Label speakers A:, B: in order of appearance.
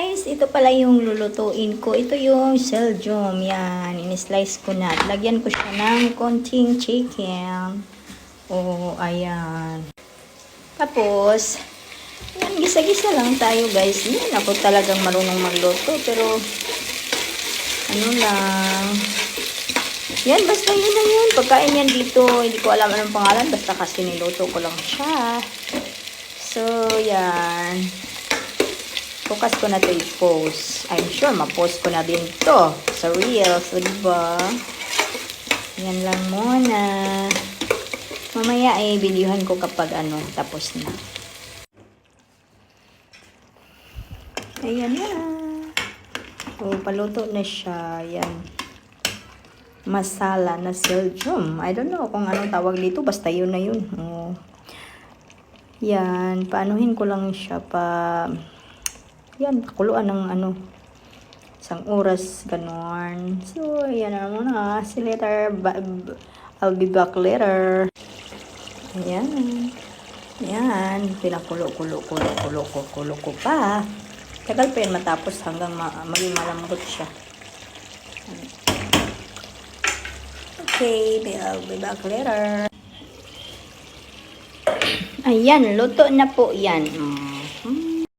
A: guys, ito pala yung lulutuin ko. Ito yung Seljom. Yan, in-slice ko na. Lagyan ko siya ng konting chicken. Oh, ayan. Tapos, yan, gisa-gisa lang tayo guys. Yan, ako talagang marunong magluto. Pero, ano lang. Yan, basta yun na yun. Pagkain yan dito, hindi ko alam anong pangalan. Basta kasi niluto ko lang siya. So, yan. Bukas ko na ito i-post. I'm sure ma-post ko na din to sa Reels. So, diba? Yan lang muna. Mamaya ay videohan ko kapag tapos na. Ayan na. O, paluto na siya. Yan. Masala na Seljom. I don't know kung anong tawag dito. Basta yun na yun. O. Yan. Paanuhin ko lang siya yan, pakuluan ng isang oras, ganon. So, yan na muna. See you later. I'll be back later. Ayan. Ayan. Pinakulo-kulo ko pa. Tagal pa yan matapos hanggang maging malambot siya. Okay, I'll be back later. Ayan, luto na po yan.